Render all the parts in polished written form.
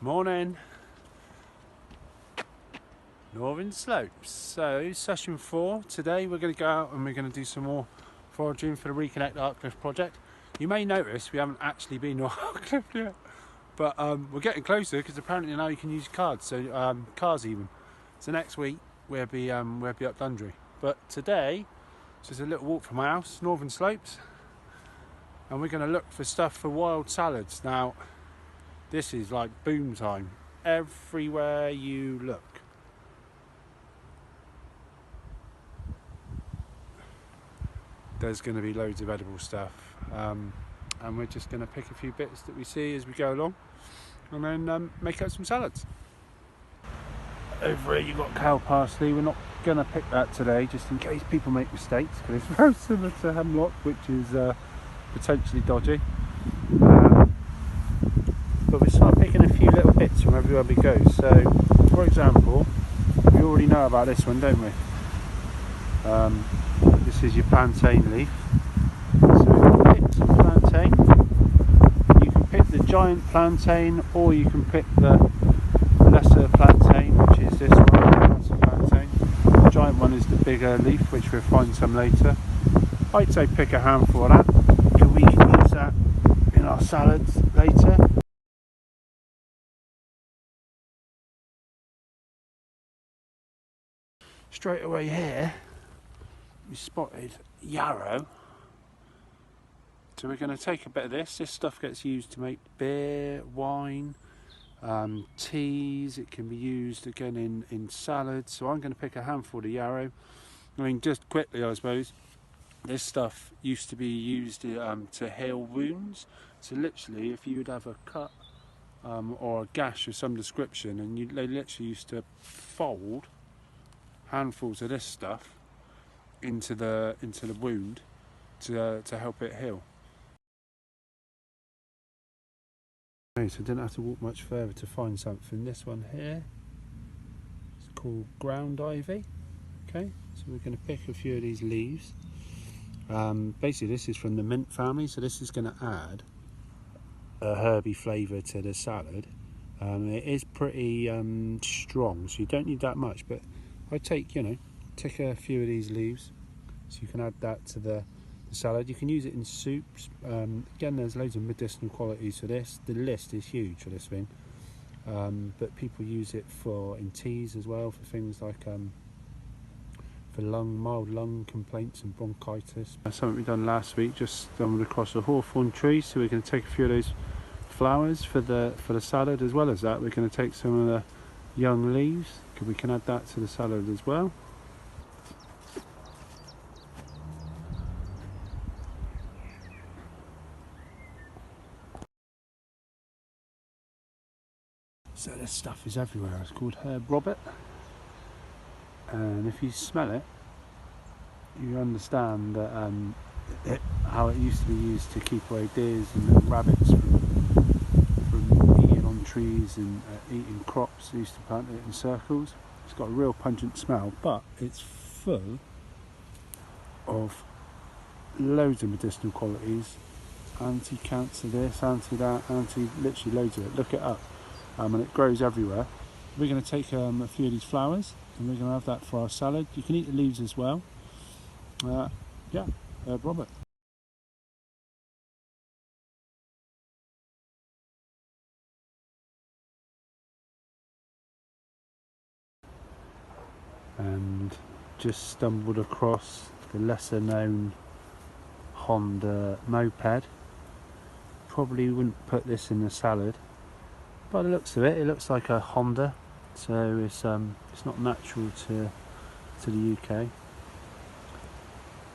Morning. Northern Slopes. So session 4. Today we're going to go out and we're going to do some more foraging for the Reconnect Hartcliffe project. You may notice we haven't actually been to Hartcliffe yet, but we're getting closer because apparently now you can use cards, so cars even. So next week we'll be up Dundry. But today it's just a little walk from my house, Northern Slopes, and we're going to look for stuff for wild salads. Now this is like boom time. Everywhere you look, there's going to be loads of edible stuff, and we're just going to pick a few bits that we see as we go along and then make up some salads. Over here you've got cow parsley. We're not going to pick that today just in case people make mistakes, because it's very similar to hemlock, which is potentially dodgy. But we start picking a few little bits from everywhere we go. So for example, we already know about this one, don't we? This is your plantain leaf. So we can pick some plantain. You can pick the giant plantain, or you can pick the lesser plantain, which is this one, lesser plantain. The giant one is the bigger leaf, which we'll find some later. I'd say pick a handful of that, because we can use that in our salads later. Straight away here we spotted yarrow, so we're going to take a bit of this. This stuff gets used to make beer, wine, teas. It can be used again in salads, so I'm going to pick a handful of yarrow. I mean, just quickly, I suppose, this stuff used to be used to heal wounds. So literally, if you would have a cut or a gash of some description, and they literally used to fold handfuls of this stuff into the wound to help it heal. Okay, so I didn't have to walk much further to find something. This one here is called ground ivy. Okay, so we're going to pick a few of these leaves. Basically this is from the mint family, so this is going to add a herby flavour to the salad. It is pretty strong, so you don't need that much, but I take a few of these leaves, so you can add that to the salad. You can use it in soups. Again, there's loads of medicinal qualities for this. The list is huge for this thing, but people use it in teas as well, for things like for mild lung complaints and bronchitis. That's something we done last week. Just stumbled across a hawthorn tree, so we're going to take a few of those flowers for the salad. As well as that, we're going to take some of the young leaves, because we can add that to the salad as well. So this stuff is everywhere. It's called herb robert, and if you smell it, you understand that how it used to be used to keep away deers and rabbits from eating on trees and eating crops. They used to plant it in circles. It's got a real pungent smell, but it's full of loads of medicinal qualities. Anti-cancer this, anti that, literally loads of it. Look it up. And it grows everywhere. We're going to take a few of these flowers, and we're going to have that for our salad. You can eat the leaves as well. Yeah, herb robert. And just stumbled across the lesser known Honda moped. Probably wouldn't put this in the salad. By the looks of it, it looks like a Honda, so it's not natural to the UK.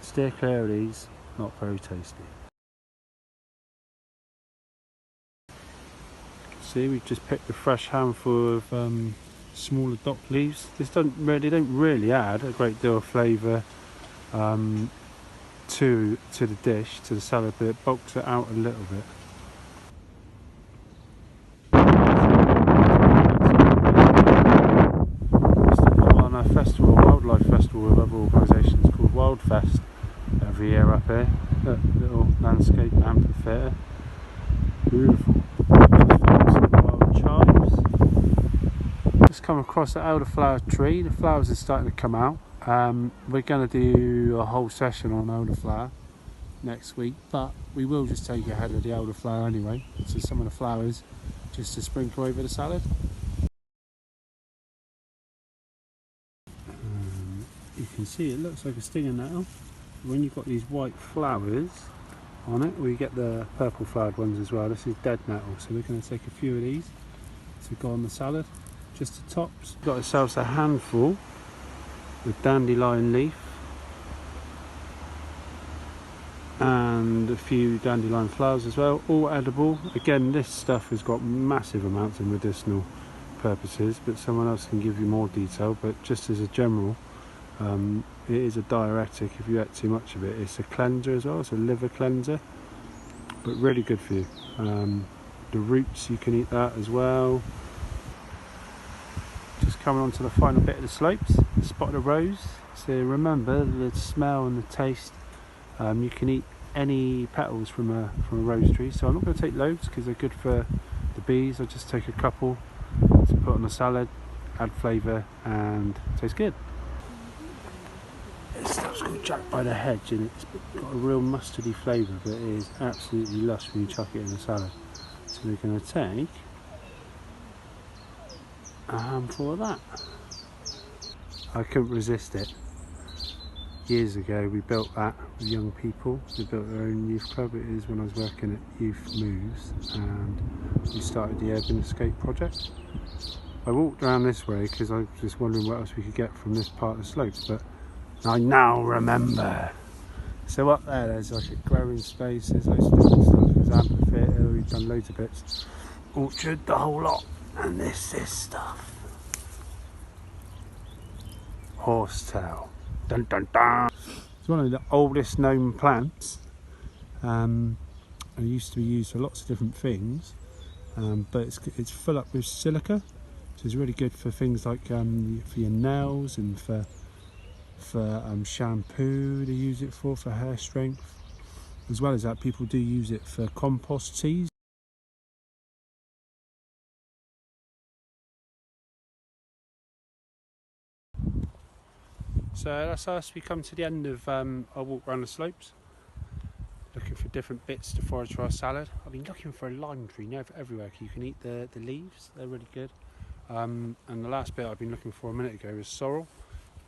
Steer clear of these, not very tasty. See, we've just picked a fresh handful of smaller dock leaves. They don't really add a great deal of flavour to the dish, to the salad, but it bulks it out a little bit. Festival, wildlife festival with other organisations called Wildfest every year up here. Look, little landscape amphitheatre, beautiful. Just found some wild chives. come across the elderflower tree. The flowers are starting to come out. We're going to do a whole session on elderflower next week, but we will just take ahead of the elderflower anyway. So some of the flowers just to sprinkle over the salad. You can see it looks like a stinger nettle. When you've got these white flowers on it, we get the purple flowered ones as well. This is dead nettle, so we're going to take a few of these to go on the salad, just the tops. Got ourselves a handful of dandelion leaf and a few dandelion flowers as well, all edible. Again, this stuff has got massive amounts of medicinal purposes, but someone else can give you more detail. But just as a general, it is a diuretic if you eat too much of it. It's a cleanser as well, it's a liver cleanser, but really good for you. The roots, you can eat that as well. Just coming on to the final bit of the slopes, spotted a rose. So remember the smell and the taste. You can eat any petals from a rose tree. So I'm not going to take loads because they're good for the bees. I'll just take a couple to put on the salad, add flavour, and taste good. This stuff's called Jack by the Hedge, and it's got a real mustardy flavour, but it is absolutely lush when you chuck it in the salad. So we're going to take a handful of that. I couldn't resist it. Years ago we built that with young people. We built their own youth club. It is when I was working at Youth Moves, and we started the Urban Escape project. I walked around this way because I was just wondering what else we could get from this part of the slopes, but I now remember. So up there's like a growing space, there's loads of different stuff, there's amphitheatre, we've done loads of bits, orchard, the whole lot, and this stuff. Horsetail, dun dun dun. It's one of the oldest known plants, and it used to be used for lots of different things, but it's full up with silica, so it's really good for things like for your nails and for shampoo. They use it for hair strength. As well as that, people do use it for compost teas. So that's us. We come to the end of our walk around the slopes, looking for different bits to forage for our salad. I've been looking for a lime tree everywhere. You can eat the leaves, they're really good. And the last bit I've been looking for a minute ago is sorrel.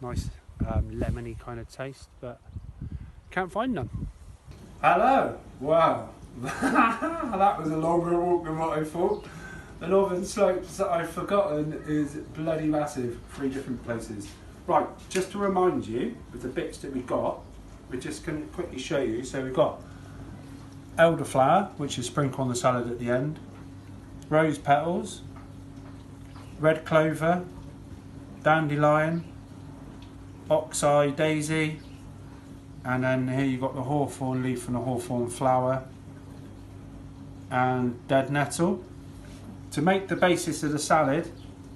Nice lemony kind of taste, but can't find none. Hello! Wow, that was a longer walk than what I thought. The northern slopes that I've forgotten is bloody massive, 3 different places. Right, just to remind you of the bits that we got, we're just going to quickly show you. So we've got elderflower, which is sprinkled on the salad at the end, rose petals, red clover, dandelion, oxeye daisy, and then here you've got the hawthorn leaf and the hawthorn flower, and dead nettle. To make the basis of the salad,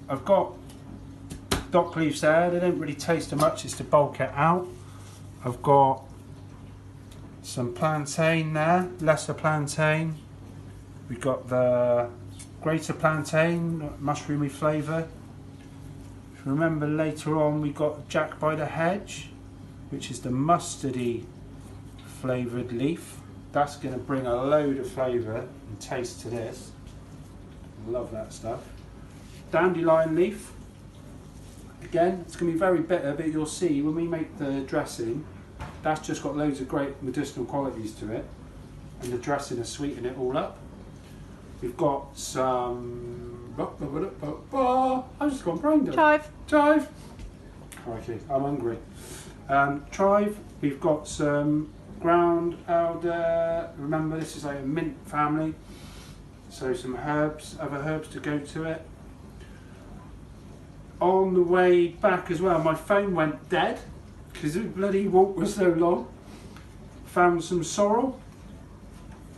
I've got dock leaves there. They don't really taste much, it's to bulk it out. I've got some plantain there, lesser plantain. We've got the greater plantain, mushroomy flavour. Remember later on we got Jack by the Hedge, which is the mustardy flavoured leaf. That's going to bring a load of flavour and taste to this. Love that stuff. Dandelion leaf. Again, it's going to be very bitter, but you'll see when we make the dressing, that's just got loads of great medicinal qualities to it, and the dressing has sweetened it all up. We've got some... I've just gone brain dead. Chive. Crikey, I'm hungry. Chive. We've got some ground elder. Remember, this is like a mint family. So some herbs, other herbs to go to it. On the way back as well, my phone went dead because the bloody walk was so long. Found some sorrel.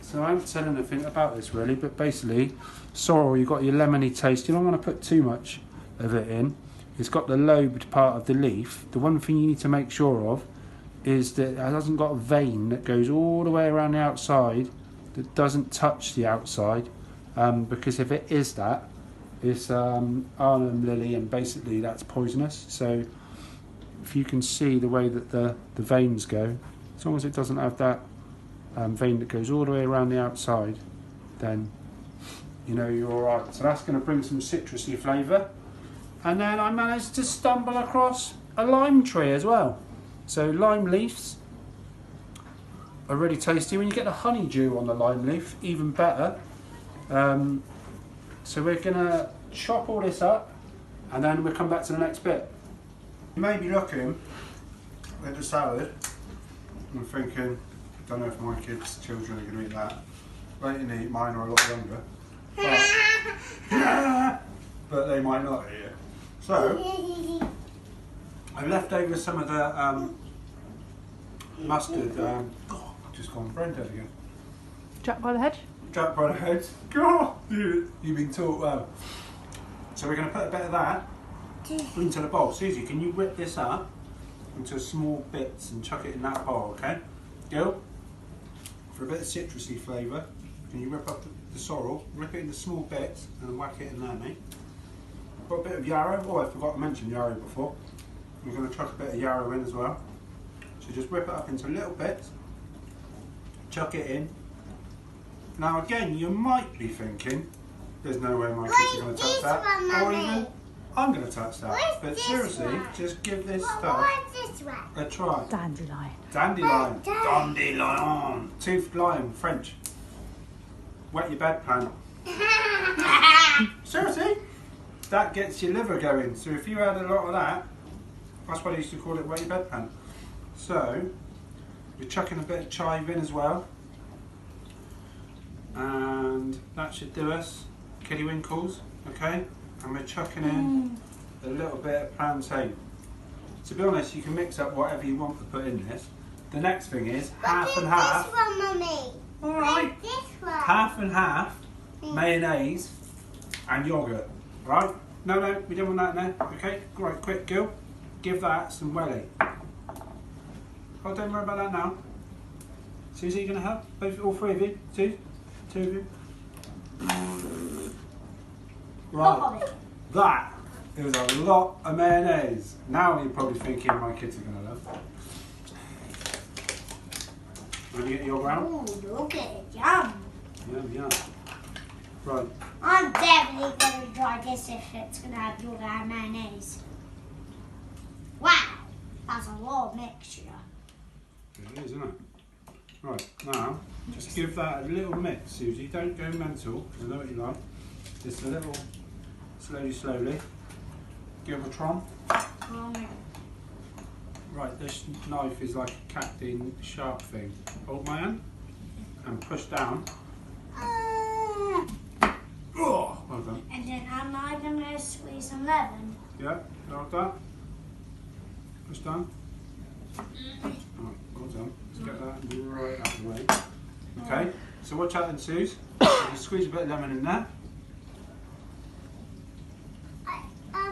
So I haven't said anything about this really, but basically sorrel, you've got your lemony taste. You don't want to put too much of it in. It's got the lobed part of the leaf. The one thing you need to make sure of is that it hasn't got a vein that goes all the way around the outside that doesn't touch the outside, because if it is that, It's Arnhem lily, and basically that's poisonous. So if you can see the way that the veins go, as long as it doesn't have that vein that goes all the way around the outside, then you know you're alright. So that's going to bring some citrusy flavour. And then I managed to stumble across a lime tree as well. So lime leaves are really tasty. When you get the honeydew on the lime leaf, even better. So we're going to chop all this up and then we'll come back to the next bit. You may be looking at the salad and thinking, I don't know if my kids' children are going to eat that. Wait and eat, mine are a lot younger. But they might not eat it. So, I've left over some of the mustard. I've just gone brain dead again. Jack by the hedge? Jack by the head. God, you've been taught well. So we're going to put a bit of that into the bowl. Susie, can you whip this up into small bits and chuck it in that bowl, okay? Gil, for a bit of citrusy flavour, can you whip up the sorrel, rip it into small bits and whack it in there, mate? Got a bit of yarrow. Oh, I forgot to mention yarrow before. We're going to chuck a bit of yarrow in as well. So just whip it up into little bits, chuck it in. Now again, you might be thinking, there's no way my kids are going to touch that, or even I'm going to touch that. But seriously, just give this stuff a try. Dandelion. Dandelion. Dandelion. Toothed lion, French. Wet your bed plant. Seriously? That gets your liver going. So if you had a lot of that, that's why they used to call it wet your bed plant. So, you're chucking a bit of chive in as well. And that should do us. Kiddywinkles, okay? And we're chucking in a little bit of plantain. To be honest, you can mix up whatever you want to put in this. The next thing is half and half. This one, Mummy. Alright. This one. Half and half mayonnaise and yoghurt. Right? No, we don't want that in there. Okay? Right, quick, Gil. Give that some welly. Oh, don't worry about that now. Susie, you going to help? All three of you? Two of you? Right. That is a lot of mayonnaise. Now you're probably thinking my kids are going to love that. Want to get your ground? Ooh, look at it. Yum. Yum. Right. I'm definitely going to try this if it's going to have yogurt and mayonnaise. Wow. That's a lot of mixture. It is, isn't it? Right, now, just give that a little mix, Susie. Don't go mental, because I know what you like. Just a little, slowly. Give it a tron. Right, this knife is like a cacting sharp thing. Hold my hand and push down. Oh, well done. And then am I going to squeeze some lemon? Yeah, like that. Push down. Right, well done. Let's get that right out of the way. Okay, so watch out then, Suze. You squeeze a bit of lemon in there.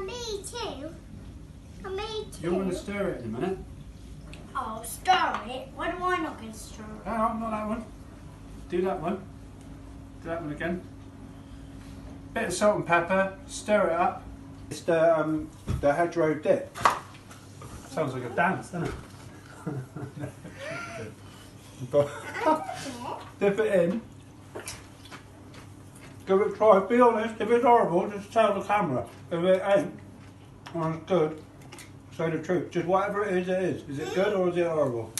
Me too. Me too. You're going to stir it in a minute. Oh, stir it? Why am I not going to stir it? No, not that one. Do that one. Do that one again. Bit of salt and pepper. Stir it up. It's the hedgerow dip. Sounds like a dance, doesn't it? Dip it in. Give it a try. Be honest, if it's horrible, just tell the camera. If it ain't, well, it's good, say the truth. Just whatever it is, it is. Is it good or is it horrible?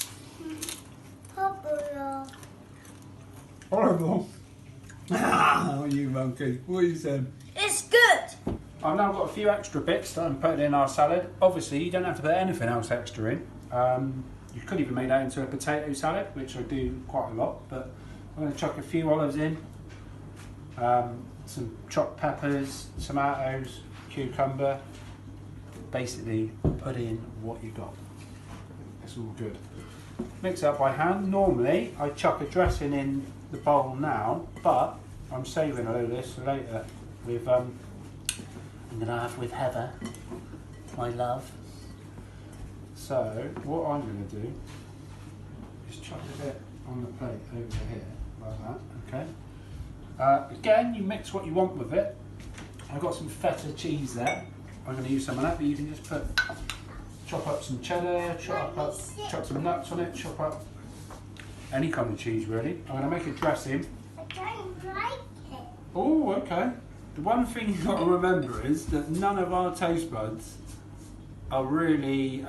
Horrible? Oh, you monkey. What are you saying? It's good. I've now got a few extra bits that I'm putting in our salad. Obviously, you don't have to put anything else extra in. You could even make that into a potato salad, which I do quite a lot, but I'm going to chuck a few olives in, some chopped peppers, tomatoes, cucumber. Basically, put in what you got. It's all good. Mix it up by hand. Normally, I chuck a dressing in the bowl now, but I'm saving a load of this for later. With I'm going to have with Heather, my love. So, what I'm going to do is chuck a bit on the plate over here, like that, okay? Again, you mix what you want with it. I've got some feta cheese there. I'm going to use some of that, but you can just chop up some cheddar, chop some nuts on it, chop up any kind of cheese really. I'm going to make a dressing. I don't like it. Oh, okay. The one thing you've got to remember is that none of our taste buds are really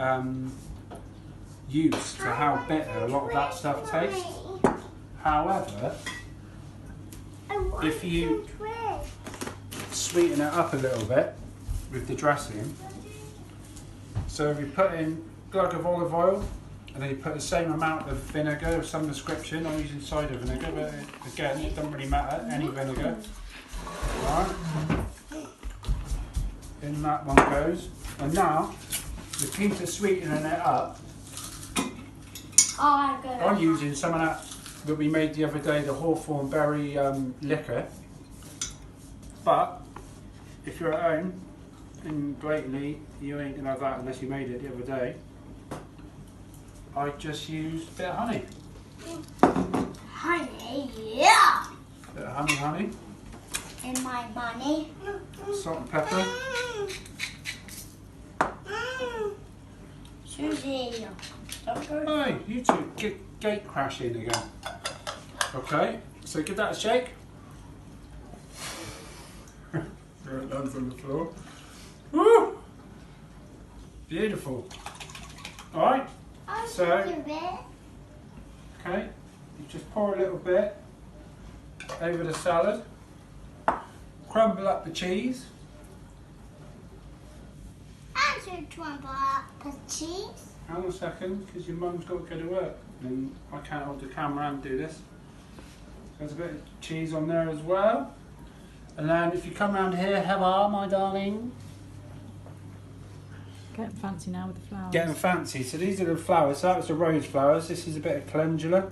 used to how bitter a lot of that stuff tastes. However, if you sweeten it up a little bit with the dressing, so if you put in a glug of olive oil and then you put the same amount of vinegar of some description, I'm using cider vinegar, but again it doesn't really matter, any vinegar. Alright, in that one goes, and now the key to sweetening it up, I'm using some of that we made the other day, the hawthorn berry liquor. But if you're at home in Greatley, you ain't gonna have that unless you made it the other day. I just used a bit of honey. Honey, yeah! Bit of honey. In my money. Salt and pepper. Susie, don't go. Hey, you two, get gate crashing again. Okay, so give that a shake. Throw it down from the floor. Woo! Beautiful. Alright, so, okay, you just pour a little bit over the salad. Crumble up the cheese. I should crumble up the cheese. Hang on a second, because your mum's got to go to work. And I can't hold the camera and do this. There's a bit of cheese on there as well. And then if you come around here, hello, my darling. Getting fancy now with the flowers. Getting fancy. So these are the flowers. So that was the rose flowers. This is a bit of calendula.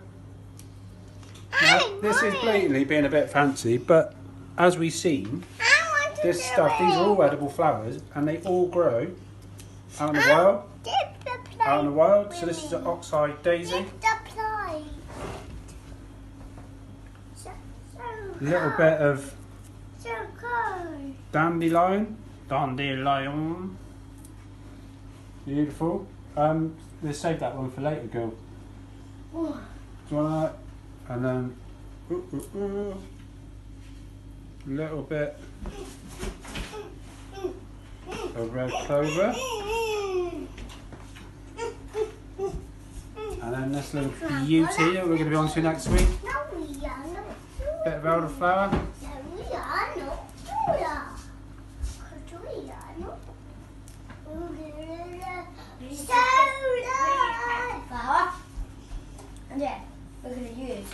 Now, this is blatantly being a bit fancy, but as we've seen, this stuff, these are all edible flowers, and they all grow out in the wild. Out in the wild. So this is an oxeye daisy. A little bit of dandelion. Beautiful. Let's save that one for later, girl. Do you want that? And then a little bit of red clover. And then this little beauty that we're going to be on to next week. Bit of elderflower. And then we're going to use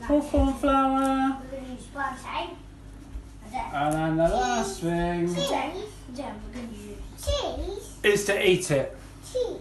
Hawthorn flower. We're going to use plantain. And then the last thing Then we're going to use cheese. is to eat it. Cheese.